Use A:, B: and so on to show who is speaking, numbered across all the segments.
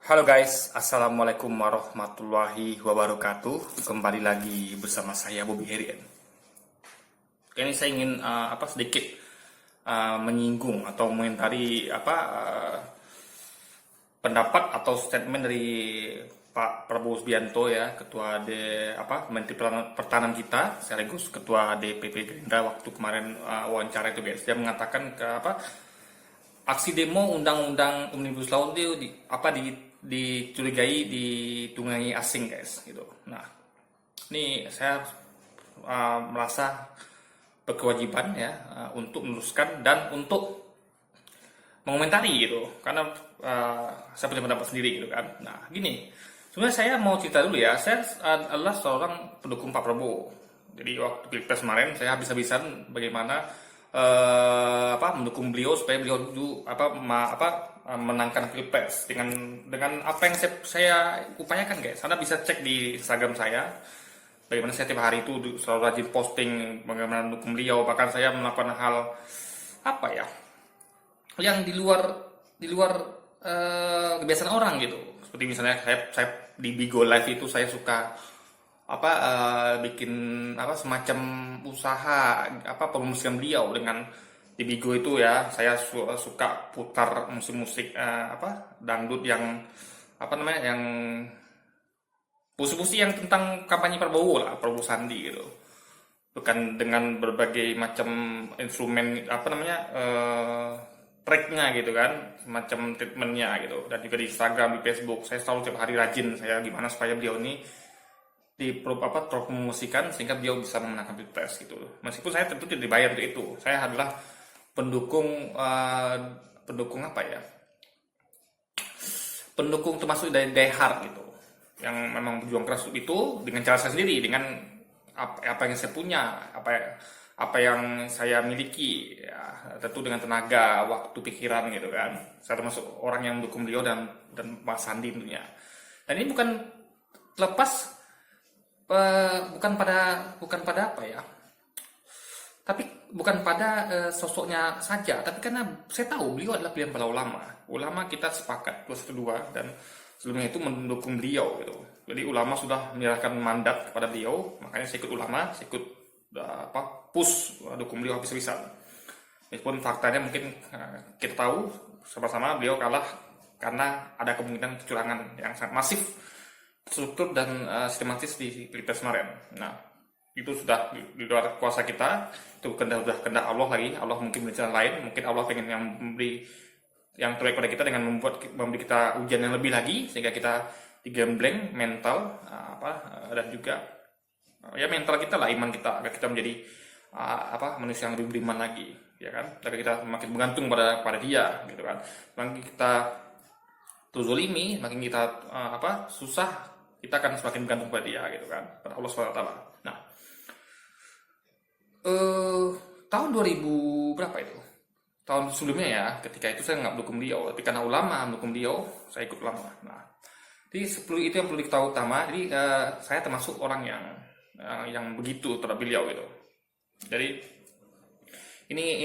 A: Halo guys, Assalamualaikum warahmatullahi wabarakatuh. Kembali lagi bersama saya Bobby Herian. Ini saya ingin sedikit menyinggung atau mengomentari pendapat atau statement dari Pak Prabowo Subianto ya, Ketua Menteri Pertahanan kita, sekaligus Ketua DPP Gerindra waktu kemarin wawancara itu guys. Dia mengatakan aksi demo undang-undang Omnibus Law itu dicurigai ditunggangi asing guys gitu. Nah, ini saya merasa berkewajiban ya untuk meluruskan dan untuk mengomentari gitu, karena saya punya pendapat sendiri gitu kan. Nah, gini, sebenarnya saya mau cerita dulu ya. Saya adalah seorang pendukung Pak Prabowo. Jadi waktu Pilpres kemarin saya habis-habisan bagaimana mendukung beliau supaya beliau menangkan Pilpres dengan apa yang saya upayakan guys. Anda bisa cek di Instagram saya bagaimana saya tiap hari itu selalu rajin posting bagaimana mendukung beliau, bahkan saya melakukan hal yang di luar kebiasaan orang gitu. Seperti misalnya saya di Bigo Live itu saya suka bikin semacam usaha promosikan beliau dengan di Bigo itu ya. Saya suka putar musik-musik dangdut yang yang musik-musik yang tentang kampanye Prabowo lah, Prabowo Sandi gitu. Bukan dengan berbagai macam instrumen tracknya gitu kan, semacam treatmentnya gitu. Dan juga di Instagram, di Facebook, saya selalu tiap hari rajin saya gimana supaya beliau ini terpromosikan sehingga beliau bisa memenangkan Pilpres gitu. Meskipun saya tentu tidak dibayar untuk itu. Saya adalah pendukung pendukung termasuk dari die hard gitu, yang memang berjuang keras itu dengan cara saya sendiri, dengan apa yang saya punya, apa yang saya miliki ya, tentu dengan tenaga, waktu, pikiran gitu kan. Saya termasuk orang yang mendukung beliau dan Mas Sandi tentunya. Dan ini bukan terlepas bukan pada sosoknya saja, tapi karena saya tahu beliau adalah pilihan para ulama kita sepakat 212 dan sebelumnya itu mendukung beliau gitu. Jadi ulama sudah menyerahkan mandat kepada beliau, makanya saya ikut ulama, saya ikut push dukung beliau habis-habisan. Meskipun faktanya mungkin kita tahu sama-sama beliau kalah karena ada kemungkinan kecurangan yang sangat masif, struktur dan sistematis di Pilpres kemarin. Nah, itu sudah di luar kuasa kita. Itu sudah kehendak Allah lagi. Allah mungkin berjalan lain. Mungkin Allah pengen yang memberi yang terbaik pada kita dengan memberi kita ujian yang lebih lagi sehingga kita digembleng mental dan juga ya mental kita lah, iman kita, agar kita menjadi manusia yang lebih beriman lagi, ya kan? Agar kita makin bergantung pada Dia, gitu kan? Makin kita terzolimi, makin kita susah, kita akan semakin bergantung pada Dia gitu kan, pada Allah SWT. Nah, tahun 2000 berapa itu? Tahun sebelumnya ya, ketika itu saya nggak mendukung beliau, tapi karena ulama mendukung beliau, saya ikut ulama. Nah, jadi itu yang perlu diketahui utama. Jadi saya termasuk orang yang begitu terhadap beliau gitu. Jadi ini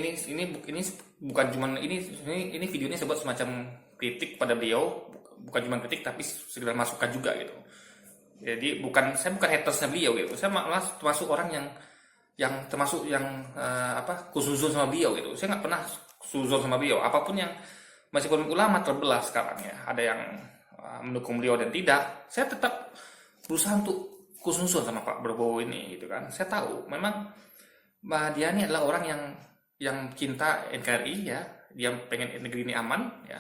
A: bukan cuma ini videonya saya buat semacam kritik pada beliau, bukan cuma kritik tapi sekedar masukan juga gitu. Jadi saya bukan hatersnya beliau gitu. Saya malah termasuk orang yang khusus sama beliau gitu. Saya nggak pernah suzon sama beliau. Apapun yang meskipun ulama terbelah sekarang ya, ada yang mendukung beliau dan tidak, saya tetap berusaha untuk khusus sama Pak Prabowo ini gitu kan. Saya tahu memang dia ini adalah orang yang cinta NKRI ya. Dia pengen negeri ini aman ya.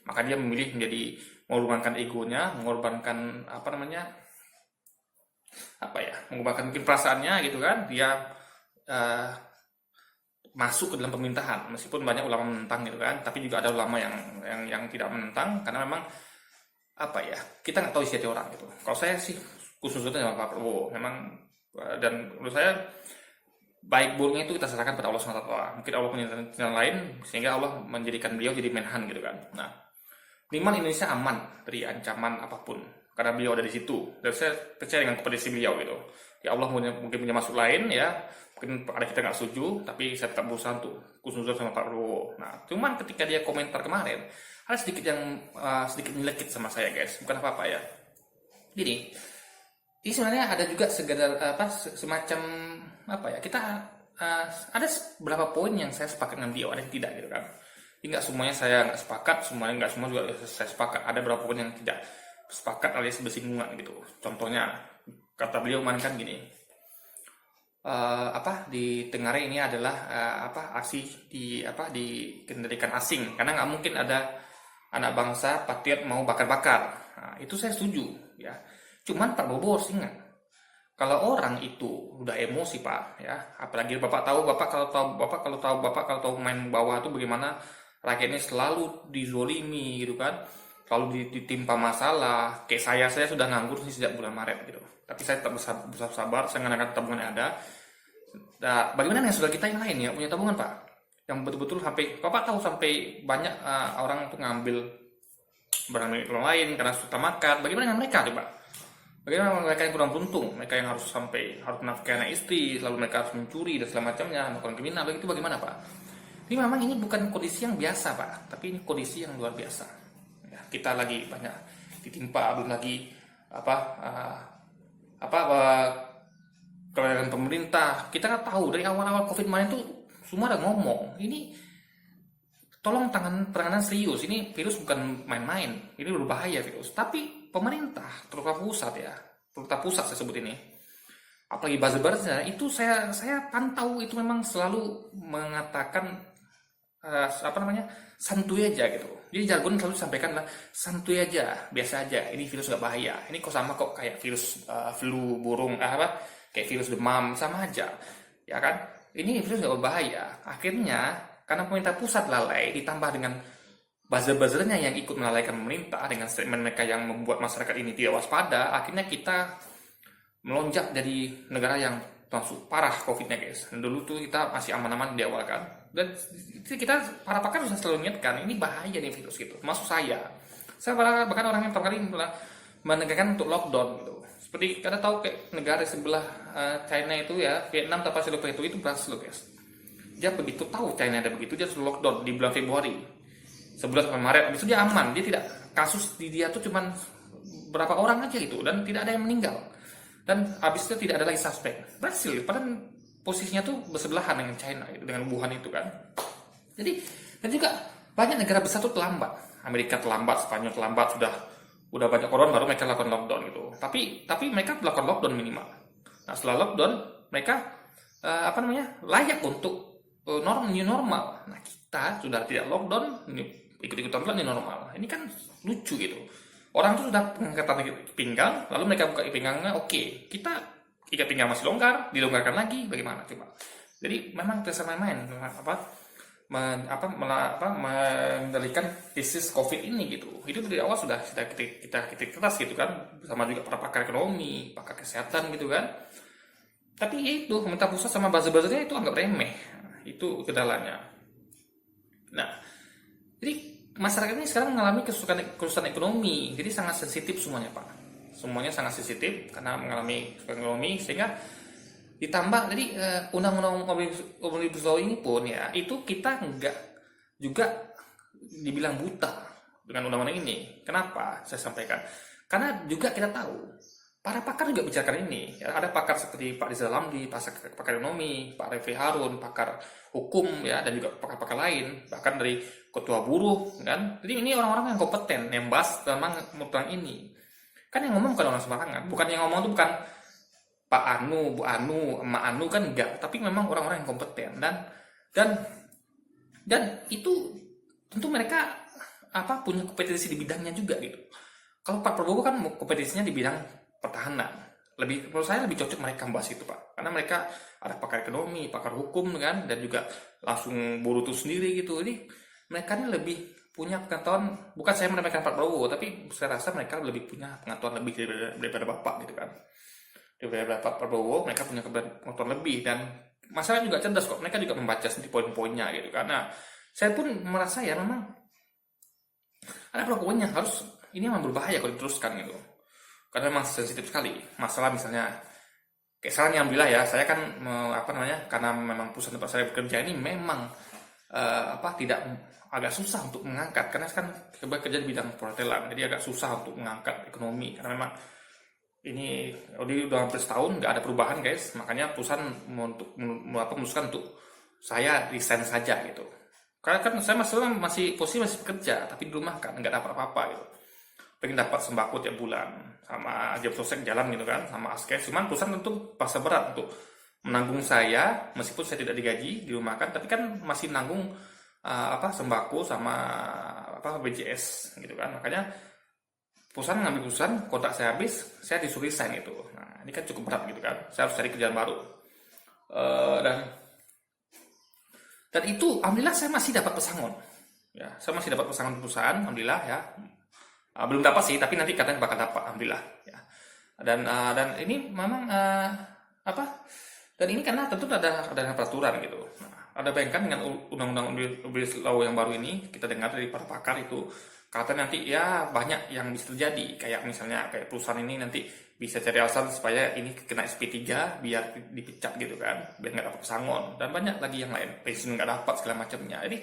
A: Maka dia memilih menjadi mengorbankan egonya, mengorbankan mengubahkan mungkin perasaannya gitu kan. Dia masuk ke dalam pemerintahan meskipun banyak ulama menentang gitu kan, tapi juga ada ulama yang tidak menentang karena memang kita nggak tahu isi hati orang gitu. Kalau saya sih khususnya sama Pak Prabowo memang, dan menurut saya baik buruknya itu kita serahkan pada Allah SWT. Mungkin Allah punya rencana lain sehingga Allah menjadikan beliau jadi menhan gitu kan. Nah, Indonesia aman dari ancaman apapun karena beliau ada di situ, dan saya percaya dengan kompetensi beliau gitu. Ya Allah mungkin punya maksud lain ya, mungkin ada kita nggak setuju, tapi saya tetap berusaha untuk khusus sama Pak Prabowo. Nah, cuman ketika dia komentar kemarin, ada sedikit yang sedikit nyelekit sama saya guys, bukan apa-apa ya. Gini, ini sebenarnya ada juga semacam apa ya, kita ada beberapa poin yang saya sepakat dengan beliau, ada yang tidak gitu kan. Jadi nggak semuanya saya nggak sepakat, nggak semua juga saya sepakat. Ada beberapa poin yang tidak sepakat alias bersinggungan gitu. Contohnya kata beliau kemarin kan gini, di Tengare ini adalah aksi dikendalikan asing, karena nggak mungkin ada anak bangsa patriot mau bakar-bakar. Nah, itu saya setuju ya. Cuman Pak Bobo harus ingat, kalau orang itu udah emosi Pak ya, apalagi Bapak kalau tahu main bawah itu bagaimana rakyatnya selalu dizolimi gitu kan, selalu ditimpa masalah. Kayak saya sudah nganggur sih sejak bulan Maret gitu, tapi saya tetap bersabar, saya menggunakan tabungan yang ada. Nah, bagaimana dengan saudara kita yang lain ya punya tabungan Pak, yang betul-betul sampai Bapak tahu sampai banyak orang tuh ngambil barang milik orang lain karena susah makan. Bagaimana dengan mereka tuh Pak? Bagaimana mereka yang kurang beruntung, mereka yang harus menafkahi anak istri, lalu mereka harus mencuri dan segala macamnya, melakukan kriminal, begitu bagaimana Pak? Ini memang ini bukan kondisi yang biasa Pak, tapi ini kondisi yang luar biasa. Ya, kita lagi banyak ditimpa, belum lagi kebijakan pemerintah. Kita kan tahu dari awal-awal COVID kemarin tuh semua ada ngomong, ini tolong penanganan serius, ini virus bukan main-main, ini berbahaya virus. Tapi pemerintah, terutama pusat saya sebut ini, apalagi buzzer itu saya pantau itu memang selalu mengatakan santuy aja gitu. Jadi jargon selalu disampaikan lah santuy aja, biasa aja, ini virus gak bahaya, ini kok sama kok kayak virus flu burung kayak virus demam, sama aja ya kan, ini virus gak berbahaya. Akhirnya karena pemerintah pusat lalai ditambah dengan buzzer-buzzernya yang ikut melalaikan pemerintah dengan statement mereka yang membuat masyarakat ini tidak waspada, akhirnya kita melonjak dari negara yang langsung parah COVID-nya guys. Dan dulu tuh kita masih aman-aman di awal kan, dan kita para pakar sudah selalu ingatkan ini bahaya nih virus gitu. Masuk saya bahkan orang yang pertama kali menegakkan untuk lockdown gitu. Seperti kita tahu kayak negara sebelah China itu ya, Vietnam tanpa seluruh itu berhasil loh guys. Dia begitu tahu China ada begitu, dia sudah lockdown di bulan Februari, sebulan sampai Maret, habis itu dia aman, dia tidak, kasus di dia tuh cuman berapa orang aja gitu, dan tidak ada yang meninggal, dan habis itu tidak ada lagi suspek, berhasil. Padahal posisinya tuh bersebelahan dengan China gitu, dengan Wuhan itu kan. Jadi dan juga banyak negara besar tuh terlambat, Amerika terlambat, Spanyol terlambat, udah banyak corona baru mereka lakukan lockdown gitu. Tapi mereka melakukan lockdown minimal. Nah setelah lockdown mereka layak untuk new normal. Nah kita sudah tidak lockdown, ikut-ikutan pula new normal. Ini kan lucu gitu. Orang tuh sudah pengangkatan pinggang, lalu mereka buka pinggangnya, oke, kita ikat pinggang masih longgar, dilonggarkan lagi, bagaimana coba? Jadi memang tidak main-main, mengendalikan krisis COVID ini gitu. Itu dari awal sudah kita keras gitu kan, bersama juga para pakar ekonomi, pakar kesehatan gitu kan. Tapi itu pemerintah pusat sama buzzer-buzzernya itu anggap remeh. Itu kendalanya. Nah, jadi masyarakat ini sekarang mengalami kesulitan ekonomi, jadi sangat sensitif semuanya Pak. Semuanya sangat sensitif karena mengalami kesulitan ekonomi, sehingga ditambah jadi undang-undang omnibus law ini pun ya, itu kita enggak juga dibilang buta dengan undang-undang ini. Kenapa saya sampaikan? Karena juga kita tahu para pakar juga bicarakan ini. Ya, ada pakar seperti Pak Rizal Ramli, pakar ekonomi, Pak Refli Harun, pakar hukum ya, dan juga pakar-pakar lain, bahkan dari ketua buruh kan. Jadi ini orang-orang yang kompeten yang bahas tentang ini. Kan yang ngomong bukan orang sembarangan, bukan yang ngomong itu bukan Pak Anu, Bu Anu, Emak Anu kan enggak, tapi memang orang-orang yang kompeten dan itu tentu mereka punya kompetensi di bidangnya juga gitu. Kalau Pak Prabowo kan kompetisinya di bidang pertahanan, menurut saya lebih cocok mereka membahas itu Pak, karena mereka ada pakar ekonomi, pakar hukum kan, dan juga langsung buruh itu sendiri gitu. Jadi mereka ini lebih punya pengetahuan, bukan saya meremehkan Pak Prabowo, tapi saya rasa mereka lebih punya pengetahuan lebih daripada Bapak gitu kan. Daripada Pak Prabowo, mereka punya pengetahuan lebih, dan masyarakat juga cerdas kok, mereka juga membaca sendiri poin-poinnya gitu. Karena saya pun merasa ya memang ada beberapa poin yang harus, ini memang berbahaya kalau diteruskan gitu. Karena memang sensitif sekali. Masalah misalnya kayak sekarang alhamdulillah ya, saya kan karena memang pusat tempat saya bekerja ini memang tidak agak susah untuk mengangkat karena kan kerja di bidang perhotelan, jadi agak susah untuk mengangkat ekonomi karena memang ini udah hampir setahun nggak ada perubahan guys, makanya perusahaan memutuskan untuk saya resign saja gitu. Karena kan saya masih posisi masih bekerja tapi di rumah kan nggak dapat apa-apa gitu. Pengen dapat sembako tiap bulan sama jam sosek jalan gitu kan sama askes, cuman perusahaan tentu paksa berat untuk menanggung saya meskipun saya tidak digaji di rumah kan, tapi kan masih nanggung sembako sama BPJS gitu kan. Makanya perusahaan ngambil keputusan kontrak saya habis, saya disuruh resign gitu. Nah ini kan cukup berat gitu kan, saya harus cari kerjaan baru. Dan itu alhamdulillah saya masih dapat pesangon ya, saya masih dapat pesangon perusahaan alhamdulillah ya. Belum dapat sih, tapi nanti katanya bakal dapat alhamdulillah ya. Dan ini memang dan ini karena tentu ada peraturan gitu. Nah, ada bayangkan dengan undang-undang omnibus law yang baru ini, kita dengar dari para pakar itu katanya nanti ya banyak yang bisa terjadi, kayak misalnya kayak perusahaan ini nanti bisa cari alasan supaya ini kena SP3 biar dipecat gitu kan, biar nggak dapat pesangon, dan banyak lagi yang lain, pensiun nggak dapat segala macamnya. Jadi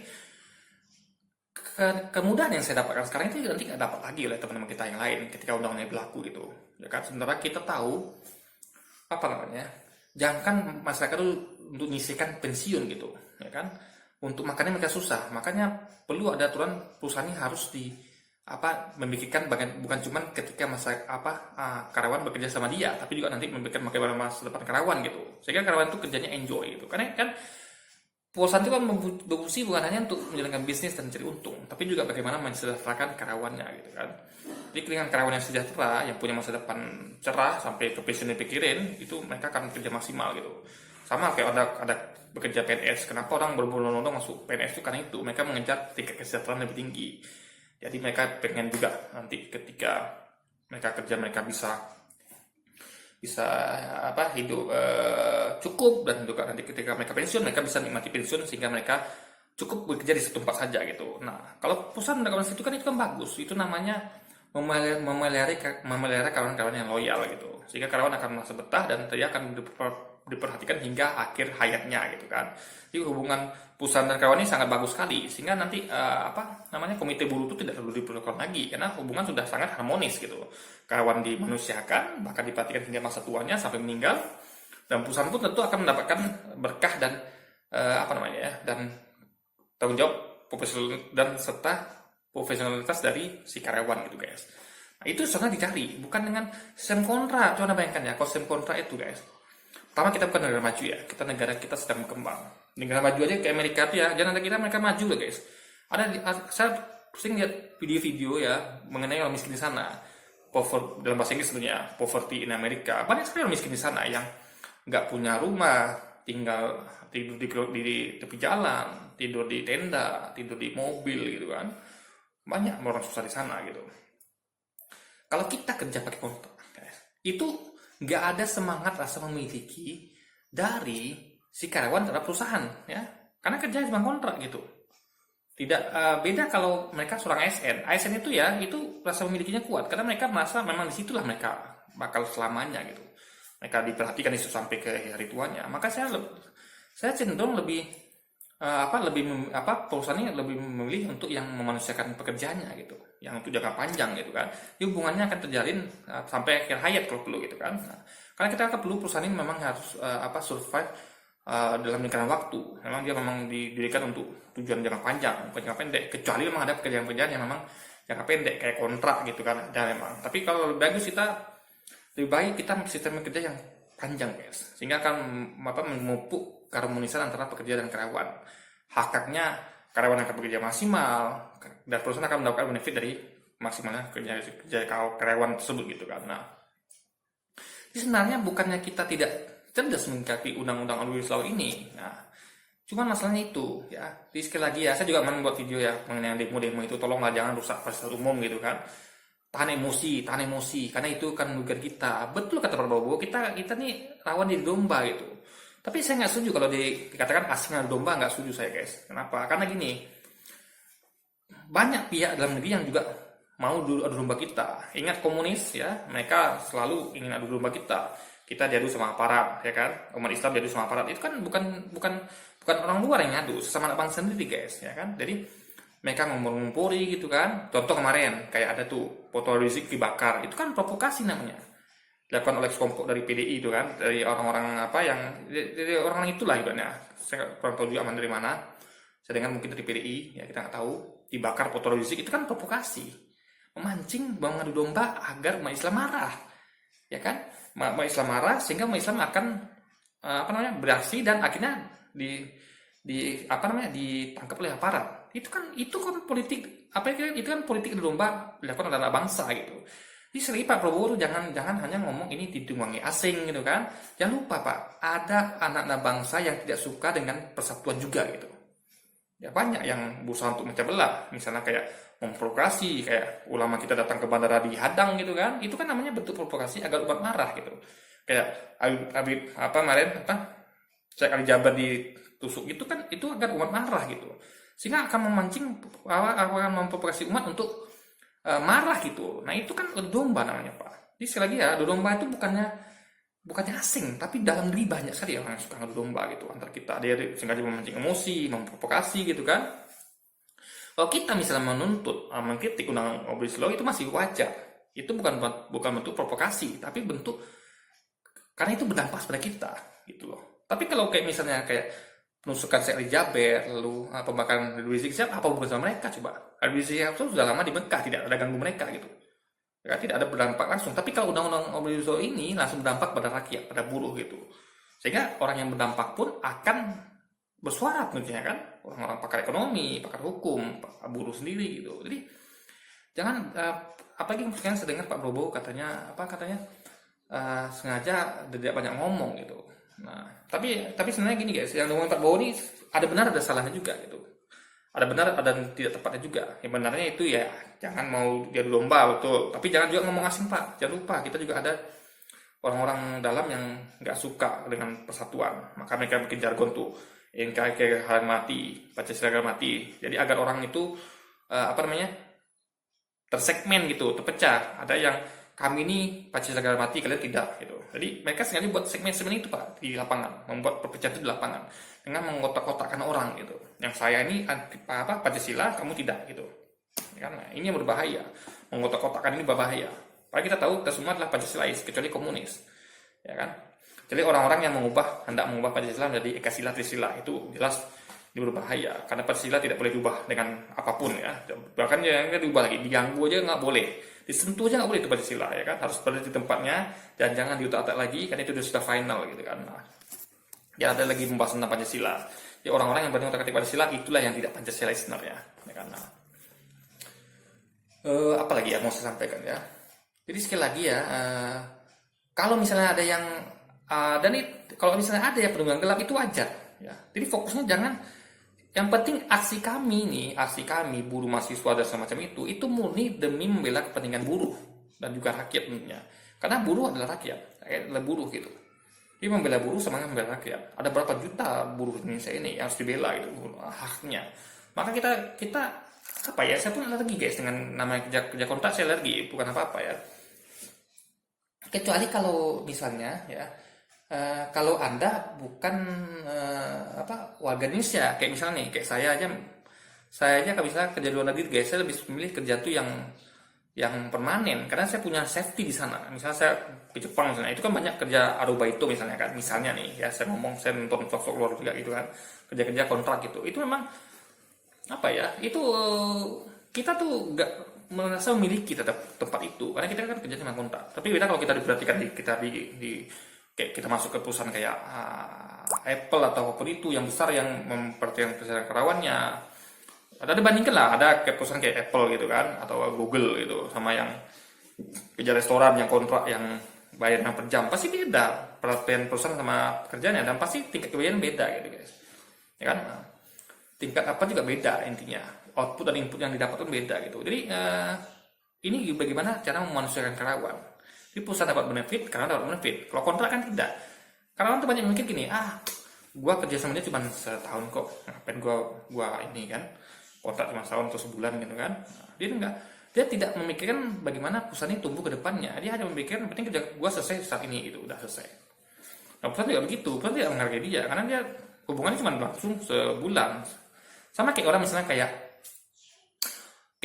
A: kemudahan yang saya dapatkan sekarang itu nanti nggak dapat lagi oleh teman-teman kita yang lain ketika undang-undang berlaku gitu ya kan. Sementara kita tahu jangankan masyarakat itu untuk menyisihkan pensiun gitu ya kan, untuk makannya mereka susah, makanya perlu ada aturan perusahaan ini harus memikirkan bukan cuma ketika karyawan bekerja sama dia, tapi juga nanti memikirkan bagaimana masa depan karyawan gitu, sehingga karyawan itu kerjanya enjoy gitu. Karena kan perusahaan itu kan berfungsi bukan hanya untuk menjalankan bisnis dan mencari untung, tapi juga bagaimana mensejahterakan karyawannya gitu kan. Jadi dengan karyawan yang sejahtera, yang punya masa depan cerah sampai ke pensiun dipikirin, itu mereka akan kerja maksimal gitu. Sama kayak ada bekerja PNS, kenapa orang berbondong-bondong masuk PNS itu karena itu mereka mengejar tingkat kesejahteraan lebih tinggi. Jadi mereka pengen juga nanti ketika mereka kerja mereka bisa hidup cukup, dan juga nanti ketika mereka pensiun mereka bisa nikmati pensiun sehingga mereka cukup bekerja di satu tempat saja gitu. Nah kalau perusahaan melakukan itu kan bagus, itu namanya memelihara karyawan-karyawan yang loyal gitu, sehingga karyawan akan merasa betah dan dia akan diperhatikan hingga akhir hayatnya gitu kan. Jadi hubungan perusahaan dan karyawan ini sangat bagus sekali, sehingga nanti komite buruh itu tidak perlu diperlukan lagi karena hubungan sudah sangat harmonis gitu. Karyawan dimanusiakan, bahkan diperhatikan hingga masa tuanya sampai meninggal, dan perusahaan pun tentu akan mendapatkan berkah dan dan tanggung jawab profesional dan serta profesionalitas dari si karyawan gitu guys. Nah itu sangat dicari, bukan dengan sistem kontrak. Coba bayangkan ya, kalau sistem kontrak itu guys, pertama kita bukan negara maju ya, kita sedang berkembang. Negara maju aja kayak Amerika tuh ya, jangan kira mereka maju lah guys. Saya sering lihat video-video ya mengenai orang miskin di sana. Dalam bahasa Inggris sebenarnya poverty in Amerika. Banyak sekali orang miskin di sana yang nggak punya rumah, tidur di tepi jalan, tidur di tenda, tidur di mobil gitu kan. Banyak orang susah di sana gitu. Kalau kita kerja pakai kontrak, itu nggak ada semangat rasa memiliki dari si karyawan terhadap perusahaan ya, karena kerja cuma kontrak gitu. Tidak beda kalau mereka seorang ASN itu ya, itu rasa memilikinya kuat karena mereka merasa memang disitulah mereka bakal selamanya gitu. Mereka diperhatikan itu sampai ke hari tuanya. Maka saya cenderung lebih perusahaan ini lebih memilih untuk yang memanusiakan pekerjaannya gitu, yang untuk jangka panjang gitu kan. Jadi hubungannya akan terjalin sampai akhir hayat kalau perlu gitu kan. Nah, karena kita akan perlu perusahaan ini memang harus survive dalam lingkaran waktu. Memang dia memang didirikan untuk tujuan jangka panjang, bukan jangka pendek. Kecuali memang ada pekerjaan-pekerjaan yang memang jangka pendek kayak kontrak gitu kan, ada memang. Tapi kalau lebih bagus lebih baik kita sistem kerja yang panjang guys, sehingga akan memupuk keharmonisan antara pekerja dan karyawan. Haknya karyawan akan bekerja maksimal dan perusahaan akan mendapatkan benefit dari maksimalnya kerja karyawan tersebut gitu kan. Nah, ini sebenarnya bukannya kita tidak cerdas mengikapi undang-undang omnibus law ini. Nah, cuman masalahnya itu ya. Jadi sekali lagi ya, saya juga membuat video ya mengenai demo-demo itu, tolonglah jangan rusak fasilitas umum gitu kan. Tahan emosi, karena itu kan merugikan kita. Betul kata Prabowo, kita nih rawan jadi domba gitu. Tapi saya nggak setuju kalau dikatakan asing adu domba, nggak setuju saya guys. Kenapa? Karena gini, banyak pihak dalam negeri yang juga mau adu domba kita. Ingat komunis ya, mereka selalu ingin adu domba kita. Kita diadu sama aparat, ya kan? Umat Islam diadu sama aparat. Itu kan bukan orang luar yang ngadu, sesama anak bangsa sendiri guys, ya kan? Jadi mereka ngumpul-ngumpuli gitu kan. Contoh kemarin kayak ada tuh Foto Rizik dibakar, itu kan provokasi namanya, dilakukan oleh kelompok dari PDI itu kan, dari orang-orang apa yang dari orang-orang itulah ibaratnya. Saya kurang tahu juga aman dari mana, saya dengar mungkin dari PDI ya, kita nggak tahu. Dibakar Foto Rizik itu kan provokasi, memancing mengadu domba agar umat Islam marah, ya kan. Umat Islam marah sehingga umat Islam akan apa namanya beraksi dan akhirnya di apa namanya ditangkap oleh aparat. Itu kan politik apa ya, itu kan politik adu domba dilakukan oleh anak bangsa gitu. Jadi sekali Pak Prabowo tuh jangan hanya ngomong ini ditunggangi asing gitu kan. Jangan lupa Pak, ada anak-anak bangsa yang tidak suka dengan persatuan juga gitu. Ya banyak yang berusaha untuk memecah belah, misalnya kayak memprovokasi, kayak ulama kita datang ke bandara dihadang gitu kan. Itu kan namanya bentuk provokasi agar umat marah gitu. Kayak Habib apa kemarin apa Syekh Ali Jaber ditusuk itu kan, itu agar umat marah gitu, sehingga akan memancing akan memprovokasi umat untuk marah gitu. Nah itu kan adu domba namanya Pak. Jadi sekali lagi ya, adu domba itu bukannya asing, tapi dalam diri banyak sekali orang yang suka adu domba gitu antar kita. Dia sengaja memancing emosi, memprovokasi gitu kan. Kalau kita misalnya menuntut, mengkritik undang Omnibus Law itu masih wajar. Itu bukan bentuk provokasi, tapi bentuk karena itu berdampak pada kita gitu loh. Tapi kalau kayak misalnya kayak penusukan Syekh Ali Jaber, lalu pembakaran Habib Rizik Syihab, apa hubungan sama mereka coba? Habib Rizik Syihab itu sudah lama di Mekah, tidak ada ganggu mereka gitu. Ya, tidak ada berdampak langsung. Tapi kalau undang-undang Omnibus Law ini langsung berdampak pada rakyat, pada buruh gitu. Sehingga orang yang berdampak pun akan bersuara tentunya kan. Orang-orang pakar ekonomi, pakar hukum, pakar buruh sendiri gitu. Jadi jangan apalagi sekarang saya dengar Pak Prabowo katanya sengaja tidak banyak ngomong gitu. Nah, tapi sebenarnya gini guys, yang ngomong Pak Prabowo ini ada benar ada salahnya juga gitu. Ada benar ada tidak tepatnya juga. Yang benarnya itu ya jangan mau dia domba betul, tapi jangan juga ngomong asing Pak. Jangan lupa kita juga ada orang-orang dalam yang nggak suka dengan persatuan, maka mereka bikin jargon tuh NKRI harga mati, Pancasila harga mati. Jadi agar orang itu tersegmen gitu, terpecah. Ada yang kami ini Pancasila harga mati, kalian tidak gitu. Jadi mereka sengaja buat segmen-segmen itu Pak di lapangan, membuat perpecahan itu di lapangan dengan mengotak-kotakkan orang gitu. Yang saya ini Pancasila, kamu tidak gitu. Karena ini yang berbahaya, mengotak-kotakkan ini berbahaya. Padahal kita tahu kita semua adalah Pancasilais kecuali komunis, ya kan? Jadi orang-orang yang hendak mengubah Pancasila menjadi Ekasila Trisila itu jelas ini berbahaya karena Pancasila tidak boleh diubah dengan apapun ya. Bahkan yang diubah lagi, diganggu aja nggak boleh, disentuh aja nggak boleh itu Pancasila ya kan, harus berada di tempatnya dan jangan diutak-atak lagi karena itu sudah final gitu kan. Nah, ya ada lagi pembahasan tentang Pancasila. Ya orang-orang yang berani mengotak-atik Pancasila itulah yang tidak Pancasilais sebenarnya, ya kan. Nah, apalagi ya mau saya sampaikan ya. Jadi sekali lagi ya, kalau misalnya ada yang kalau misalnya ada ya perlindungan gelap itu wajar ya. Jadi fokusnya jangan, yang penting aksi kami buruh mahasiswa dan semacam itu murni demi membela kepentingan buruh dan juga rakyat tentunya. Karena buruh adalah rakyat adalah buruh gitu. Jadi membela buruh sama membela rakyat. Ada berapa juta buruh di Indonesia ini yang harus dibela itu haknya. Maka kita apa ya? Saya pun alergi guys dengan namanya kerja kontrak, saya alergi, bukan apa-apa ya. Kecuali kalau misalnya ya, kalau Anda bukan warga Indonesia, kayak misalnya nih, kayak saya aja kalau misalnya kerja di luar negeri guys, saya lebih memilih kerja tuh yang permanen karena saya punya safety di sana. Misalnya saya ke Jepang misalnya, itu kan banyak kerja arubaito misalnya kan, misalnya nih ya, saya nonton sosok luar juga gitu kan, kerja kontrak gitu, itu memang apa ya, itu kita tuh nggak merasa memiliki tempat itu karena kita kan kerja dengan kontrak. Tapi beda kalau kita diperhatikan kayak kita masuk ke perusahaan kayak Apple atau apapun itu yang besar yang memperhatikan kesehatan karyawannya. Ada dibandingkan lah, ada kayak perusahaan kayak Apple gitu kan atau Google gitu sama yang kerja restoran yang kontrak yang bayar per jam, pasti beda perhatian perusahaan sama pekerjaannya dan pasti tingkat kebayaran beda gitu guys, ya kan. Tingkat apa juga beda, intinya output dan input yang didapatkan beda gitu. Jadi ini bagaimana cara memanusiakan karyawan. Di perusahaan dapat benefit karena dapat benefit. Kalau kontrak kan tidak. Karyawan tuh banyak mikir gini, gua kerja sama dia cuma setahun kok, ngapain gua ini kan, kontrak cuma setahun atau sebulan gitu kan. Dia tidak memikirkan bagaimana perusahaan ini tumbuh ke depannya. Dia hanya memikirkan penting kerja gua selesai saat ini, itu udah selesai. Nah, perusahaan tidak begitu, perusahaan tidak menghargai dia karena dia hubungannya cuma langsung sebulan. Sama kayak orang misalnya kayak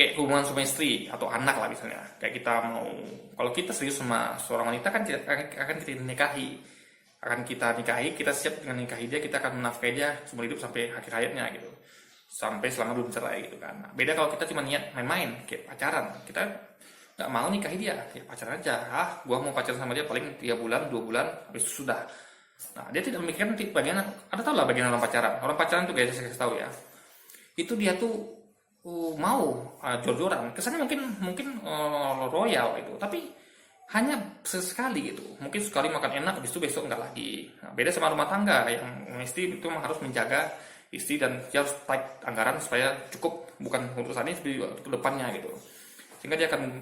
A: kayak hubungan suami istri atau anak lah misalnya. Kayak kita mau, kalau kita serius sama seorang wanita kan akan kita nikahi, kita siap dengan nikahi dia, kita akan menafkahi dia seumur hidup sampai akhir hayatnya gitu, sampai selama belum cerai gitu kan. Nah, beda kalau kita cuma niat main-main kayak pacaran, kita nggak mau nikahi dia, ya pacaran aja. Gua mau pacaran sama dia paling 3 bulan 2 bulan habis itu sudah. Nah, dia tidak memikirkan bagian, ada tau lah bagian orang pacaran. Orang pacaran tuh guys, saya kasih tahu ya, itu dia tuh mau jor-joran, kesannya mungkin royal itu, tapi hanya sesekali gitu, mungkin sekali makan enak habis itu besok enggak lagi. Nah, beda sama rumah tangga yang istri itu memang harus menjaga istri dan dia harus tight anggaran supaya cukup, bukan untuk saat ini tapi ke depannya gitu, sehingga dia akan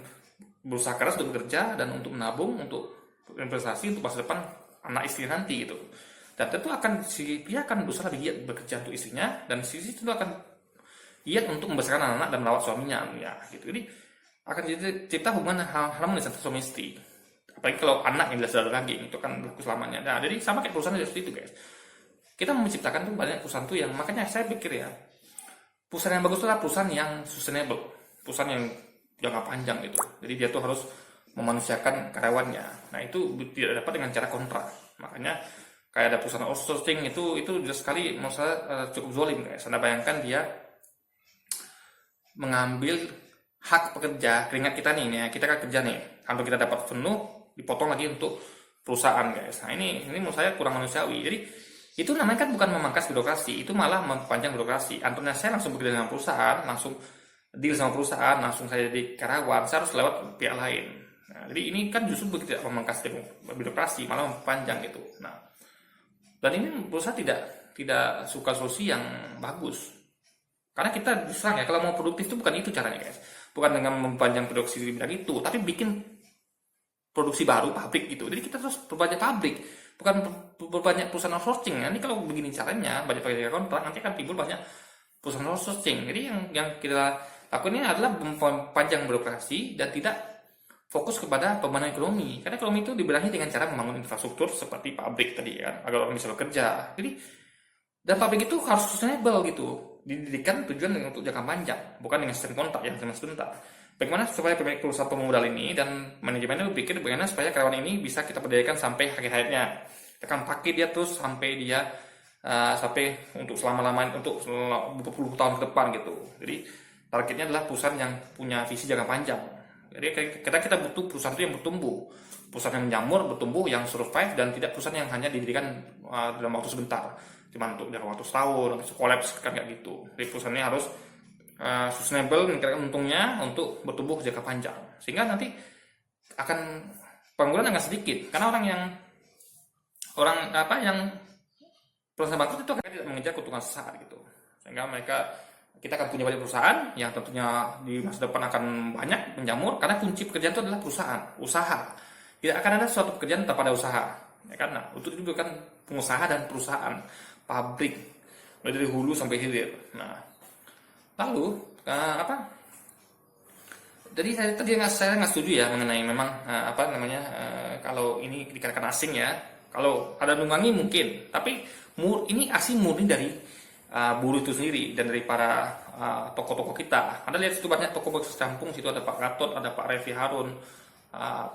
A: berusaha keras untuk bekerja dan untuk menabung, untuk investasi untuk masa depan anak istri nanti gitu. Dan tentu dia akan berusaha lebih giat bekerja untuk istrinya, dan istri itu akan giat untuk membesarkan anak-anak dan merawat suaminya ya gitu. Jadi akan cipta hubungan harmonis antara suami istri, apalagi kalau anak yang sudah daging itu kan berlaku selamanya. Nah, jadi sama kayak perusahaan seperti itu guys, kita menciptakan tuh banyak perusahaan tuh yang, makanya saya pikir ya, perusahaan yang bagus adalah perusahaan yang sustainable, perusahaan yang jangka panjang gitu. Jadi dia tuh harus memanusiakan karyawannya. Nah, itu tidak dapat dengan cara kontrak. Makanya kayak ada perusahaan outsourcing itu jelas sekali menurut saya cukup zolim guys. Anda bayangkan dia mengambil hak pekerja, keringat kita nih, kita kan kerja nih, kalau kita dapat penuh dipotong lagi untuk perusahaan guys. Nah, ini menurut saya kurang manusiawi. Jadi itu namanya kan bukan memangkas birokrasi, itu malah memperpanjang birokrasi. Antaranya saya langsung bekerja dengan perusahaan, langsung deal sama perusahaan, langsung saya jadi karyawan, saya harus lewat pihak lain. Nah, jadi ini kan justru tidak memangkas birokrasi, malah memperpanjang gitu. Nah, dan ini perusahaan tidak suka solusi yang bagus. Karena kita diserang ya, kalau mau produktif itu bukan itu caranya guys. Bukan dengan mempanjang produksi di bidang itu, tapi bikin produksi baru, pabrik gitu. Jadi kita terus berbanyak pabrik, bukan berbanyak perusahaan outsourcing. Nanti kalau begini caranya, banyak pakai kontrak, nanti akan timbul banyak perusahaan outsourcing. Jadi yang kita lakukan ini adalah mempanjang birokrasi dan tidak fokus kepada pembangunan ekonomi. Karena ekonomi itu dibenahi dengan cara membangun infrastruktur seperti pabrik tadi kan, agar orang bisa bekerja. Jadi dan pabrik itu harus sustainable gitu, didirikan tujuan untuk jangka panjang, bukan dengan sistem kontrak yang cuma sebentar. Bagaimana supaya pemilik perusahaan pemodal ini dan manajemennya berpikir bagaimana supaya karyawan ini bisa kita berdayakan sampai akhir hayatnya. Kita akan pakai dia terus sampai dia sampai untuk selama-lamanya, untuk beberapa puluh tahun ke depan gitu. Jadi targetnya adalah perusahaan yang punya visi jangka panjang. Jadi kita butuh perusahaan itu yang bertumbuh, perusahaan yang menjamur, bertumbuh, yang survive, dan tidak perusahaan yang hanya didirikan dalam waktu sebentar, cuma untuk jangka waktu setahun, atau kolaps kan kayak gitu. Jadi perusahaannya harus sustainable, meningkatkan untungnya untuk bertumbuh jangka panjang, sehingga nanti akan pengangguran agak sedikit, karena yang perusahaan bangkrut itu akan tidak mengejar keuntungan sesaat gitu, sehingga kita akan punya banyak perusahaan yang tentunya di masa depan akan banyak menjamur, karena kunci pekerjaan itu adalah usaha. Tidak akan ada suatu pekerjaan tanpa ada usaha, ya kan? Nah, untuk itu kan pengusaha dan perusahaan, pabrik, mulai dari hulu sampai hilir. Nah, lalu Jadi saya nggak setuju ya mengenai memang kalau ini dikatakan asing ya. Kalau ada nunggangi mungkin, tapi ini asing murni dari buruh itu sendiri dan dari para tokoh-tokoh kita. Anda lihat situ banyak tokoh bercampung, situ ada Pak Gatot, ada Pak Refli Harun,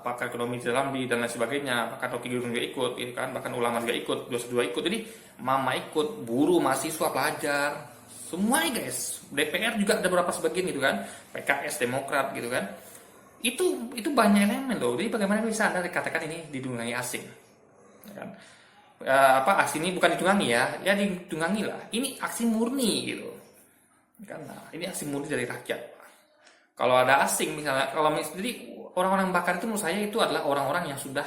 A: pakar ekonomi Jambi dan lain sebagainya, bahkan Rocky Gerung juga ikut, gitu kan, bahkan ulama juga ikut, 212 ikut. Jadi mama ikut, buruh, mahasiswa, pelajar, semua guys. DPR juga ada beberapa sebagian gitu kan, PKS, Demokrat gitu kan. Itu banyak elemen loh. Jadi bagaimana bisa Anda dikatakan ini ditunggangi asing? Ya kan? Aksi ini bukan ditunggangi ya ditunggangi lah. Ini aksi murni gitu. Karena ini aksi murni dari rakyat. Kalau ada asing misalnya, jadi orang-orang bakar itu menurut saya itu adalah orang-orang yang sudah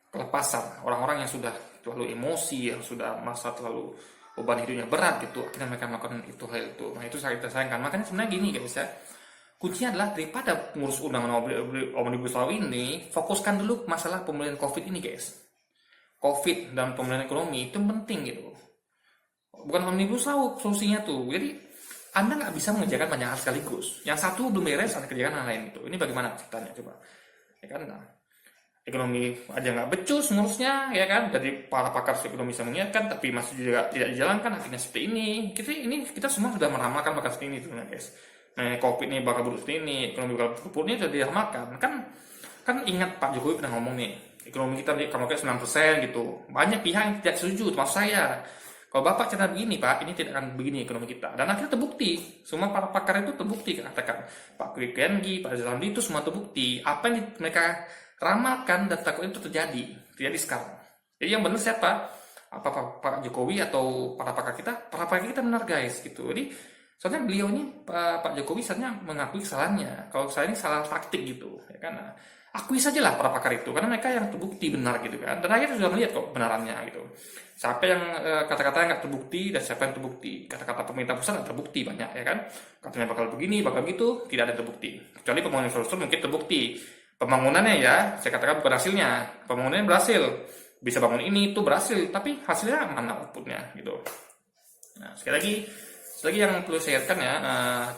A: kelepasan, orang-orang yang sudah terlalu emosi, yang sudah masa terlalu beban hidupnya berat gitu, akhirnya mereka melakukan hal itu. Nah, itu saya sayangkan. Makanya sebenarnya gini guys ya, kuncinya adalah daripada mengurus undang-undang Omnibus Law ini, fokuskan dulu masalah pemulihan COVID ini guys. COVID dan pemulihan ekonomi itu penting gitu. Bukan Omnibus Law solusinya tuh. Jadi Anda nggak bisa mengerjakan banyak hal sekaligus. Yang satu belum beres, Anda kerjakan yang lain itu. Ini bagaimana ceritanya coba? Ya kan? Nah, ekonomi aja nggak becus ngurusnya, ya kan? Jadi para pakar ekonomi bisa mengingatkan, tapi masih juga tidak dijalankan. Akhirnya seperti ini. Kita semua sudah meramalkan bakal seperti ini tuh, guys. COVID ini bakal buruk ini, ekonomi bakal buruk ini sudah diramalkan. Kan ingat Pak Jokowi pernah ngomong nih, ekonomi kita kalau kayak 9% gitu. Banyak pihak yang tidak setuju, termasuk saya. Kalau Bapak cerita begini Pak, ini tidak akan begini ekonomi kita. Dan akhirnya terbukti, semua para pakar itu terbukti, katakan Pak Kwi Kengi, Pak Zalandi itu semua terbukti. Apa yang mereka ramalkan dan takut itu terjadi sekarang. Jadi yang benar siapa? Apa Pak Jokowi atau para pakar kita? Para pakar kita benar guys, gitu. Jadi soalnya beliau ini Pak Jokowi sebenarnya mengakui kesalahannya. Kalau saya ini salah taktik gitu, ya kan? Nah, akui sajalah para pakar itu, karena mereka yang terbukti benar gitu kan. Dan akhirnya sudah melihat kok kebenarannya gitu. Siapa yang kata-kata yang nggak terbukti dan siapa yang terbukti. Kata-kata pemerintah pusat nggak terbukti banyak ya kan. Katanya bakal begini, bakal begitu, tidak ada yang terbukti. Kecuali pembangunan infrastruktur mungkin terbukti. Pembangunannya ya, saya katakan bukan hasilnya. Pembangunannya berhasil. Bisa bangun ini itu berhasil, tapi hasilnya mana outputnya gitu. Nah, sekali lagi yang perlu saya ingatkan ya,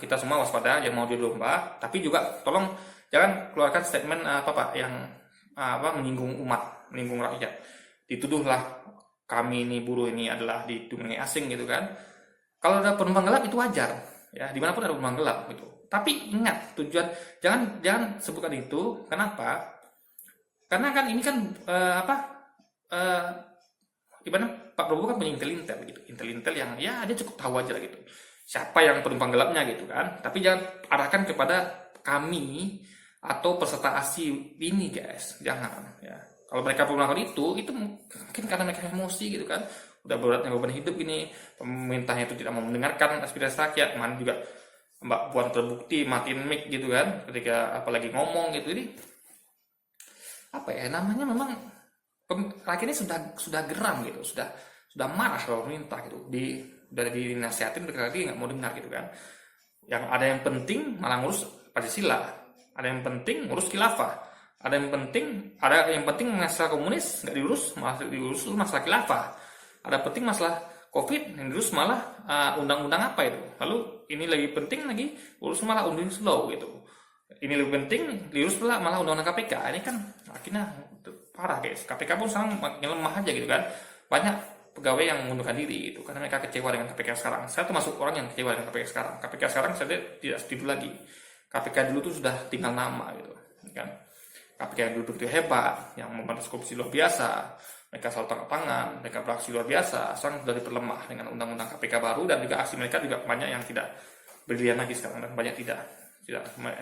A: kita semua waspada yang mau diadu domba, tapi juga tolong jangan keluarkan statement yang menyinggung umat, menyinggung rakyat. Dituduhlah kami ini buruh ini adalah ditunggangi asing gitu kan. Kalau ada penumpang gelap itu wajar, ya dimanapun ada penumpang gelap gitu. Tapi ingat tujuan, jangan sebutkan itu. Kenapa? Karena kan ini kan gimana Pak Prabowo kan punya intel gitu, intel yang ya dia cukup tahu aja gitu siapa yang penumpang gelapnya gitu kan. Tapi jangan arahkan kepada kami atau peserta ASI ini guys, jangan ya. Kalau mereka melakukan itu mungkin karena mereka emosi gitu kan, udah beratnya beban hidup ini, pemerintahnya itu tidak mau mendengarkan aspirasi rakyat. Kemarin juga Mbak Puan terbukti matiin mic gitu kan ketika apalagi ngomong gitu. Jadi namanya memang rakyatnya sudah geram gitu, sudah marah kalau pemerintah gitu, dari dinasihatin berkali-kali nggak mau dengar gitu kan. Yang ada yang penting malah ngurus Pancasila, ada yang penting ngurus khilafah, ada yang penting masalah komunis nggak diurus, malah diurus masalah khilafah, ada penting masalah COVID yang diurus malah undang-undang apa itu, lalu ini lagi penting lagi urus malah omnibus law gitu, ini lebih penting diurus malah undang-undang KPK. Ini kan akhirnya parah guys. KPK pun sekarang makin lemah aja gitu kan. Banyak pegawai yang mengundurkan diri gitu karena mereka kecewa dengan KPK sekarang. Saya termasuk orang yang kecewa dengan KPK sekarang. KPK sekarang saya tidak setuju lagi. KPK dulu tuh sudah tinggal nama gitu kan. KPK yang dulu begitu hebat, yang memberantas korupsi luar biasa, mereka selalu tangkap tangan, mereka beraksi luar biasa. Sekarang sudah diperlemah dengan undang-undang KPK baru, dan juga aksi mereka juga banyak yang tidak brilian lagi sekarang, dan banyak tidak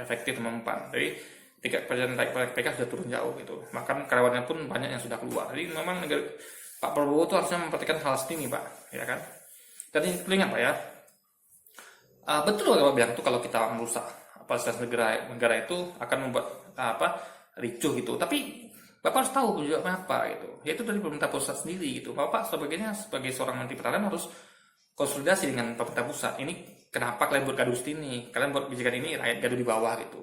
A: efektif mempan. Jadi tingkat kepercayaan KPK sudah turun jauh gitu. Bahkan karyawannya pun banyak yang sudah keluar. Jadi memang Pak Prabowo itu harusnya memperhatikan hal seperti ini Pak, ya kan? Dan ini ingat Pak ya, betul kalau bilang itu kalau kita merusak fasilitas negara itu akan membuat ricuh gitu. Tapi Bapak harus tahu juga apa gitu. Yaitu dari pemerintah pusat sendiri gitu. Bapak sebagai seorang menteri pertahanan harus konsolidasi dengan pemerintah pusat. Ini kenapa kalian buat gaduh ini? Kalian buat kebijakan ini rakyat gaduh di bawah gitu.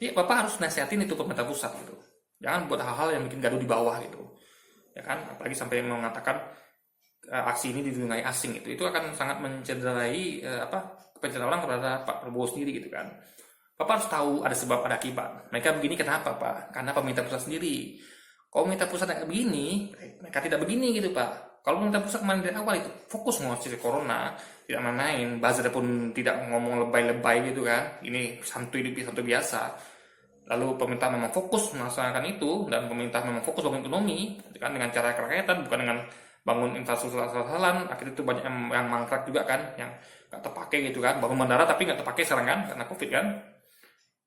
A: Jadi Bapak harus nasihatin itu pemerintah pusat gitu. Jangan buat hal-hal yang bikin gaduh di bawah gitu. Ya kan? Apalagi sampai mengatakan aksi ini didungai asing itu akan sangat mencederai kepercayaan orang kepada Pak Prabowo sendiri gitu kan. Bapak harus tahu ada sebab ada akibat. Mereka begini kenapa Pak? Karena pemerintah pusat sendiri. Kalau pemerintah pusat tidak begini, mereka tidak begini gitu Pak. Kalau pemerintah pusat kemarin dari awal itu fokus mengatasi corona, tidak main-main, buzzer pun tidak ngomong lebay-lebay gitu kan. Ini santuy biasa. Lalu pemerintah memang fokus melaksanakan itu, dan pemerintah memang fokus bangun ekonomi kan, dengan cara kerakyatan, bukan dengan bangun infrastruktur asal-asalan. Akhirnya itu banyak yang mangkrak juga kan, yang nggak terpakai gitu kan. Bangun bandara tapi nggak terpakai sekarang kan karena COVID kan.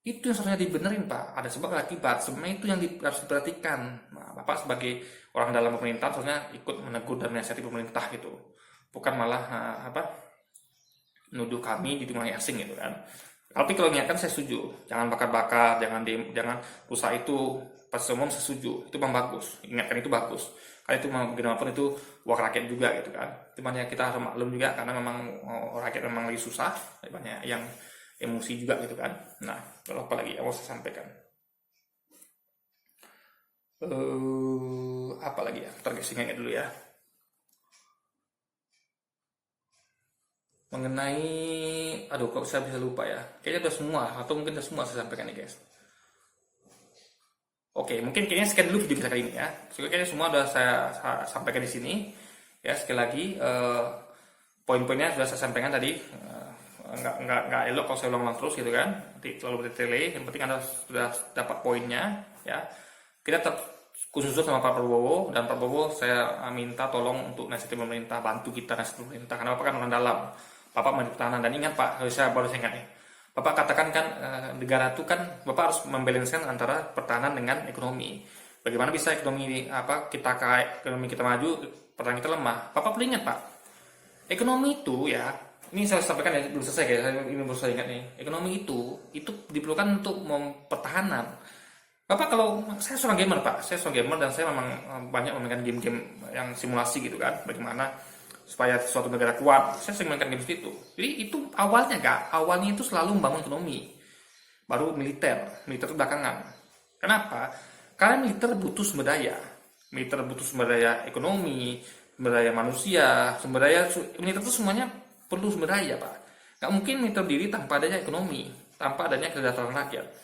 A: Itu yang seharusnya dibenerin Pak. Ada sebab akibat. Sebenarnya itu yang harus diperhatikan. Nah, Bapak sebagai orang dalam pemerintahan seharusnya ikut menegur dan menasihati pemerintah gitu. Bukan malah menuduh kami ditunggangi asing gitu kan. Tapi kalau ingatkan saya setuju. Jangan bakar-bakar, jangan rusak itu. Pas umum saya setuju. Itu memang bagus. Ingatkan itu bagus. Karena itu bagaimanapun itu uang rakyat juga gitu kan. Cuman ya kita harus maklum juga karena memang rakyat memang lagi susah. Banyak yang emosi juga gitu kan. Nah, kalau apa lagi yang mau saya sampaikan? Apa lagi ya? Tergesingnya dulu ya. Mengenai, kok saya bisa lupa ya? Kayaknya udah semua, atau mungkin udah semua saya sampaikan nih guys. Oke, mungkin kayaknya sekian dulu video kita kali ini ya. Kayaknya semua udah saya sampaikan di sini. Ya, sekali lagi poin-poinnya sudah saya sampaikan tadi. nggak elok kalau saya ulang-ulang terus gitu kan. Nanti terlalu bertele. Yang penting Anda sudah dapat poinnya ya. Kita tetap khusus sama Pak Prabowo, dan Pak Prabowo saya minta tolong untuk nasihati pemerintah, bantu kita nasihati pemerintah karena Bapak kan orang dalam. Bapak Menteri Pertahanan, dan ingat Pak, saya baru ingat nih. Bapak katakan kan negara itu kan Bapak harus membalanskan antara pertahanan dengan ekonomi. Bagaimana bisa ekonomi ekonomi kita maju, pertahanan kita lemah? Bapak perlu ingat Pak, ekonomi itu ya, ini saya sampaikan ya, belum selesai ya, ini baru saya ingat nih. Ekonomi itu diperlukan untuk pertahanan. Bapak, kalau saya seorang gamer Pak, saya seorang gamer dan saya memang banyak memainkan game-game yang simulasi gitu kan, bagaimana supaya suatu negara kuat. Saya sering memainkan game seperti itu. Jadi itu awalnya itu selalu membangun ekonomi, baru militer itu belakangan. Kenapa? Karena militer butuh sumber daya ekonomi, sumber daya manusia, militer itu semuanya perlu sumber daya Pak. Nggak mungkin militer berdiri tanpa adanya ekonomi, tanpa adanya kesejahteraan rakyat.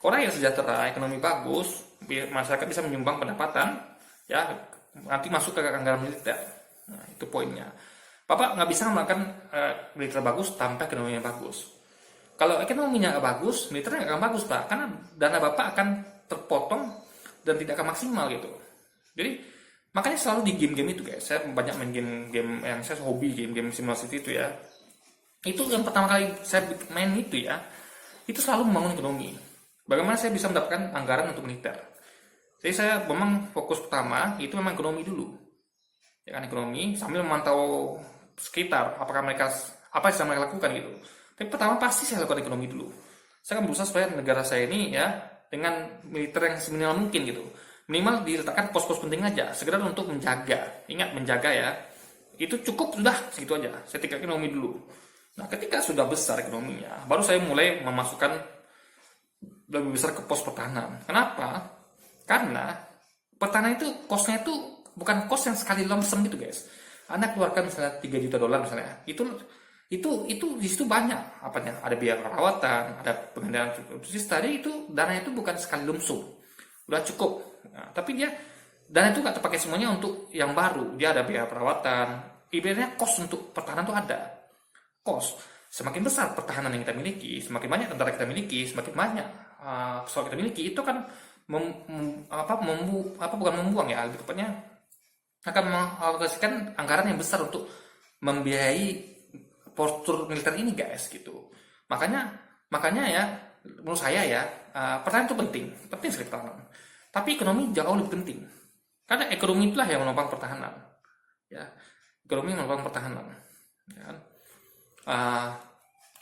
A: Orang yang sejahtera, ekonomi bagus, masyarakat bisa menyumbang pendapatan, ya nanti masuk ke anggaran militer. Nah, itu poinnya. Bapak nggak bisa melakukan militer bagus tanpa ekonomi yang bagus. Kalau ekonominya nggak bagus, militernya nggak akan bagus Pak, karena dana Bapak akan terpotong dan tidak akan maksimal gitu. Jadi makanya selalu di game-game itu guys, saya banyak main game-game yang saya hobi, game-game simulasi itu ya. Itu yang pertama kali saya main itu ya, itu selalu membangun ekonomi. Bagaimana saya bisa mendapatkan anggaran untuk militer? Jadi saya memang fokus pertama itu memang ekonomi dulu, ya kan, ekonomi sambil memantau sekitar, apa yang sedang mereka lakukan gitu. Tapi pertama pasti saya lakukan ekonomi dulu. Saya akan berusaha supaya negara saya ini ya dengan militer yang seminimal mungkin gitu. Minimal diletakkan pos-pos penting aja, sekedar untuk menjaga. Ingat, menjaga ya. Itu cukup sudah segitu aja. Saya tinggal ekonomi dulu. Nah, ketika sudah besar ekonominya, baru saya mulai memasukkan lebih besar ke pos pertahanan. Kenapa? Karena pertahanan itu kosnya itu bukan kos yang sekali lump sum gitu guys. Anda keluarkan misalnya $3 juta misalnya, itu di situ banyak apanya, ada biaya perawatan, ada pengendalian tadi, itu dana itu bukan sekali lump sum, udah cukup. Nah, tapi dana itu nggak terpakai semuanya untuk yang baru, dia ada biaya perawatan, ibaratnya kos untuk pertahanan itu ada kos. Semakin besar pertahanan yang kita miliki, semakin banyak tentara kita miliki, semakin banyak pesawat kita miliki, itu kan bukan membuang ya, lebih tepatnya akan mengalokasikan anggaran yang besar untuk membiayai postur militer ini guys gitu. Makanya ya, menurut saya ya, pertahanan itu penting sekali pertahanan. Tapi ekonomi jauh lebih penting, karena ekonomi itulah yang menopang pertahanan. Ya, ekonomi menopang pertahanan. Ya kan?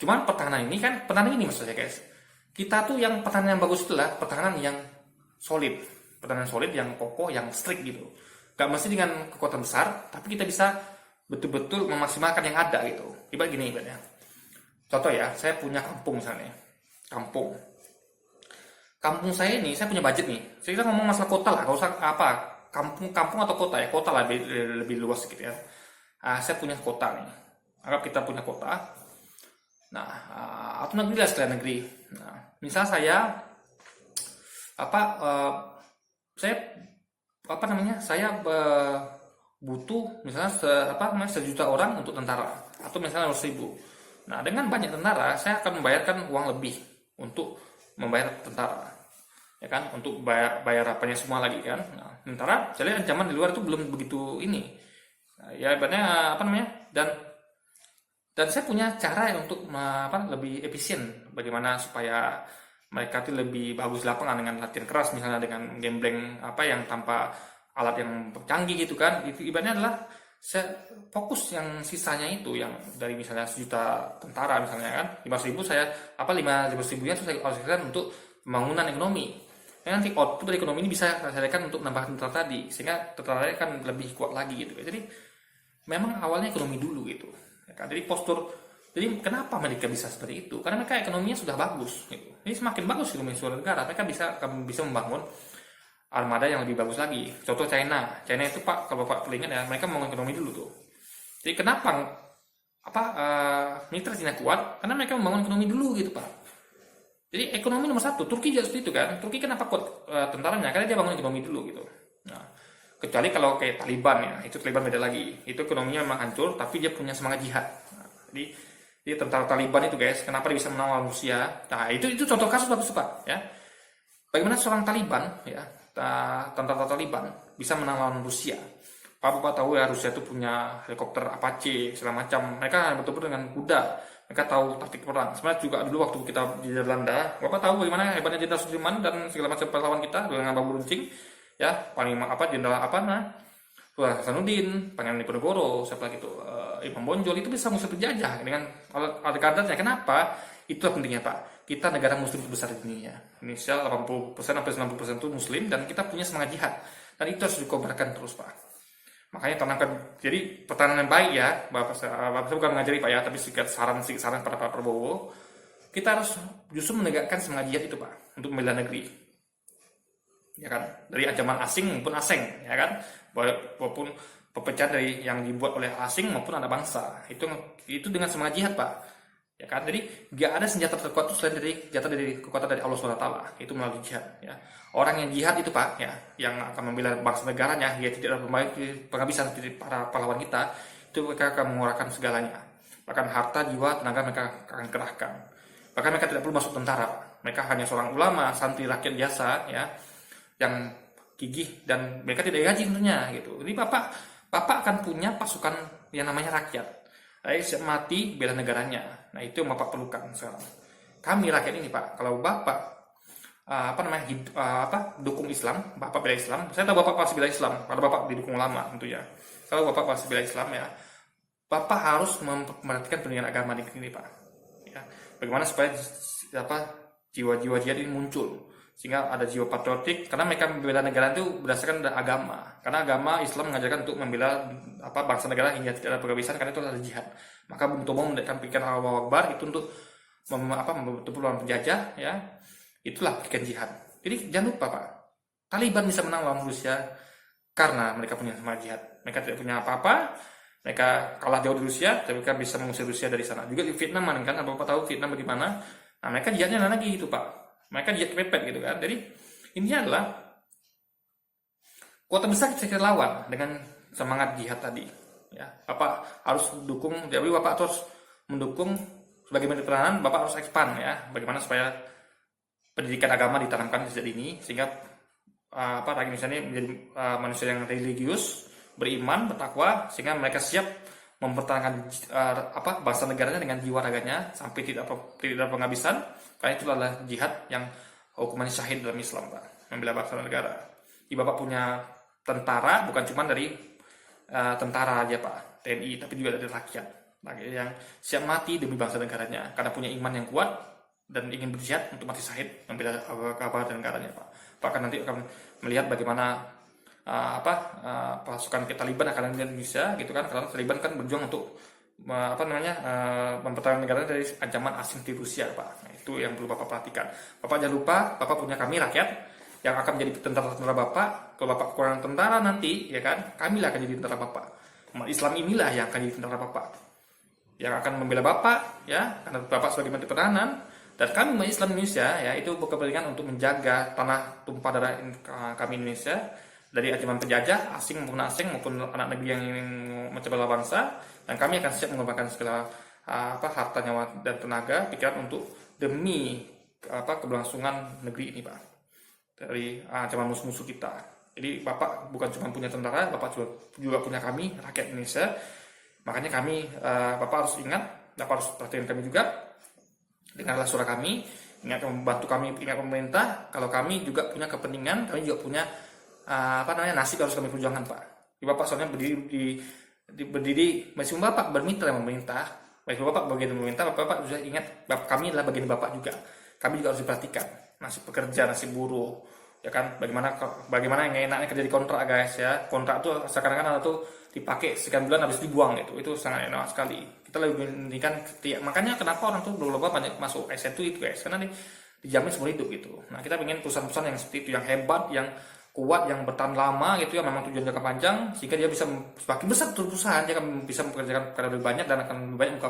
A: Cuman pertahanan ini maksud saya guys, kita tuh yang pertahanan yang bagus itulah pertahanan yang solid, yang kokoh, yang strict gitu. Gak mesti dengan kekuatan besar, tapi kita bisa betul-betul memaksimalkan yang ada gitu. Ibaratnya contoh ya, saya punya kampung misalnya, kampung saya ini, saya punya budget nih. Kita ngomong masalah kota lah, gak usah kampung atau kota ya, kota lah lebih luas sedikit ya. Saya punya kota nih. Anggap kita punya kota, nah atau negeri lah, sekalian negeri. Nah, misal saya butuh misalnya 1.000.000 orang untuk tentara, atau misalnya 100.000. Nah, dengan banyak tentara, saya akan membayarkan uang lebih untuk membayar tentara, ya kan, untuk bayar apanya semua lagi kan. Nah, tentara, saya lihat ancaman di luar itu belum begitu ini. Nah, ya ibaratnya dan saya punya cara untuk lebih efisien, bagaimana supaya mereka itu lebih bagus di lapangan dengan latihan keras, misalnya dengan gambling yang tanpa alat yang canggih gitu kan. Itu ibaratnya adalah saya fokus yang sisanya itu, yang dari misalnya 1 juta tentara misalnya kan, 500.000 saya 500.000 nya saya alokasikan untuk pembangunan ekonomi. Nanti output dari ekonomi ini bisa saya alokasikan untuk nambah tentara tadi, sehingga tentara kan lebih kuat lagi gitu. Jadi memang awalnya ekonomi dulu gitu. Jadi kenapa mereka bisa seperti itu? Karena mereka ekonominya sudah bagus gitu. Jadi semakin bagus ekonomi suatu negara, mereka bisa membangun armada yang lebih bagus lagi. Contoh China itu Pak, kalau Pak ingat ya, mereka membangun ekonomi dulu tuh. Jadi kenapa militer Cina kuat? Karena mereka membangun ekonomi dulu gitu Pak. Jadi ekonomi nomor 1. Turki juga seperti itu kan. Turki kenapa kuat tentaranya? Karena dia bangun ekonomi dulu gitu. Nah, kecuali kalau kayak Taliban ya, itu Taliban beda lagi. Itu ekonominya memang hancur, tapi dia punya semangat jihad. Nah, jadi Jadi tentara Taliban itu guys, kenapa dia bisa menang lawan Rusia? Nah itu contoh kasus bagus Pak ya. Bagaimana seorang Taliban ya, tentara Taliban bisa menang lawan Rusia? Bapak tahu ya Rusia itu punya helikopter Apache segala macam. Mereka betul-betul dengan kuda. Mereka tahu taktik perang. Sebenarnya juga dulu waktu kita di Belanda, Bapak tahu bagaimana hebatnya Jenderal Sudirman dan segala macam pahlawan kita dengan bambu runcing. Ya, panglima apa Jenderal apa Wah, Hasanuddin, Pangeran Diponegoro, siapa lagi itu, Imam Bonjol itu bisa musuh penjajah dengan alat kadarnya. Kenapa? Itulah pentingnya Pak. Kita negara muslim terbesar di dunia. Indonesia 80% sampai 90% itu muslim dan kita punya semangat jihad. Dan itu harus dikobarkan terus Pak. Makanya tanamkan. Jadi pertahanan yang baik ya, Bapak saya bukan mengajari Pak ya, tapi sedikit saran pada Pak Prabowo. Kita harus justru menegakkan semangat jihad itu Pak untuk membela negeri. Ya kan, dari ancaman asing maupun asing, ya kan, walaupun perpecahan dari yang dibuat oleh asing maupun anak bangsa, itu dengan semangat jihad Pak, ya kan. Jadi gak ada senjata terkuat itu selain dari senjata dari kekuatan dari Allah SWT, itu melalui jihad. Ya, orang yang jihad itu Pak, ya, yang akan membela bangsa negaranya, dia tidak ada penghabisan dari para pahlawan kita, itu mereka akan mengeluarkan segalanya, bahkan harta, jiwa, tenaga mereka akan kerahkan. Bahkan mereka tidak perlu masuk tentara, mereka hanya seorang ulama, santri rakyat biasa, ya, yang gigih dan mereka tidak gaji tentunya gitu. Jadi bapak akan punya pasukan yang namanya rakyat. Siap mati bela negaranya. Nah itu yang bapak perlukan sekarang. Kami rakyat ini Pak, kalau bapak dukung Islam, bapak bela Islam. Saya tahu bapak pasti bela Islam, karena bapak didukung ulama tentunya. Kalau bapak pasti bela Islam ya, bapak harus memperhatikan pendidikan agama di sini Pak. Ya, bagaimana supaya jiwa-jiwa jihad ini muncul, sehingga ada jiwa patriotik, karena mereka membela negara itu berdasarkan agama, karena agama Islam mengajarkan untuk membela bangsa negara hingga tidak ada penghabisan, karena itu adalah jihad. Maka untuk mau mendekatkan pikiran Allahu Akbar itu untuk membentuk lawan penjajah, ya itulah pikiran jihad. Jadi jangan lupa Pak, Taliban bisa menang lawan Rusia karena mereka punya semangat jihad. Mereka tidak punya apa-apa, mereka kalah jauh di Rusia, tapi mereka bisa mengusir Rusia dari sana. Juga di Vietnam kan, Bapak tahu Vietnam bagaimana? Nah mereka jihadnya lagi gitu Pak. Mereka jihad kepepet gitu kan. Jadi ini adalah kota besar kita lawan dengan semangat jihad tadi. Ya, Bapak harus dukung. Jadi Bapak harus mendukung sebagai Menteri Pertahanan. Bapak harus expand ya. Bagaimana supaya pendidikan agama ditanamkan sejak dini sehingga rakyat Indonesia ini menjadi manusia yang religius, beriman, bertakwa, sehingga mereka siap mempertahankan bangsa negaranya dengan jiwa raganya sampai tidak ada penghabisan. Karena itu adalah jihad yang hukumannya syahid dalam Islam Pak, membela bangsa dan negara. Jadi Bapak punya tentara bukan cuma dari tentara aja Pak, TNI, tapi juga dari rakyat yang siap mati demi bangsa negaranya karena punya iman yang kuat dan ingin berjihad untuk mati syahid membela bangsa dan negaranya Pak. Pak nanti akan melihat bagaimana pasukan Taliban akan di Indonesia gitu kan, karena Taliban kan berjuang untuk mempertahankan negara dari ancaman asing di Rusia Pak. Nah, itu yang perlu Bapak perhatikan. Bapak jangan lupa, Bapak punya kami rakyat yang akan menjadi tentara-tentara Bapak. Kalau Bapak kurang tentara nanti, ya kan, kamilah akan jadi tentara Bapak. Umat Islam inilah yang akan jadi tentara Bapak, yang akan membela Bapak, ya, karena Bapak sebagai Menteri Pertahanan. Dan kami umat Islam Indonesia, ya, itu berkepentingan untuk menjaga tanah tumpah darah kami Indonesia dari ancaman penjajah asing maupun anak negeri yang ingin mencoba bangsa. Dan kami akan siap mengorbankan segala harta, nyawa dan tenaga pikiran untuk demi keberlangsungan negeri ini Pak, dari ancaman musuh-musuh kita. Jadi Bapak bukan cuma punya tentara, Bapak juga punya kami rakyat Indonesia. Makanya kami Bapak harus ingat, Bapak harus perhatikan kami juga. Dengarlah suara kami, ingat membantu kami, ingat pemerintah. Kalau kami juga punya kepentingan, kami juga punya nasib harus kami perjuangkan Pak. Jadi Bapak soalnya berdiri meskipun Bapak bermitra dengan pemerintah, meskipun Bapak bagian pemerintah, Bapak juga ingat kami adalah bagian Bapak juga. Kami juga harus diperhatikan, nasib pekerja, nasib buruh, ya kan, bagaimana yang enaknya kerja di kontrak guys ya. Kontrak tuh sekarang tuh dipakai sekian bulan habis dibuang itu sangat enak sekali. Kita lebih meninggikan makanya kenapa orang tuh berlomba banyak masuk S1 itu guys, karena dijamin seumur hidup gitu. Nah kita ingin perusahaan-perusahaan yang seperti itu, yang hebat, yang kuat, yang bertahan lama gitu ya, memang tujuan jangka panjang, sehingga dia bisa semakin besar perusahaan, dia akan bisa mempekerjakan lebih banyak dan akan lebih banyak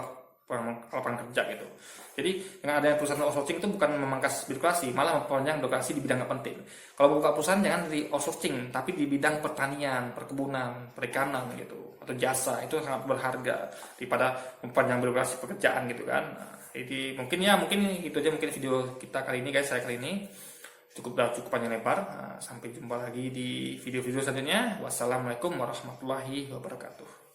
A: lapangan kerja gitu. Jadi dengan adanya perusahaan outsourcing itu bukan memangkas birokrasi, malah memperpanjang birokrasi di bidang yang penting. Kalau buka perusahaan jangan di outsourcing, tapi di bidang pertanian, perkebunan, perikanan gitu, atau jasa, itu sangat berharga daripada memperpanjang birokrasi pekerjaan gitu kan. Nah, jadi mungkin itu aja mungkin video kita kali ini guys, saya kali ini cukup panjang lebar. Nah, sampai jumpa lagi di video-video selanjutnya. Wassalamualaikum warahmatullahi wabarakatuh.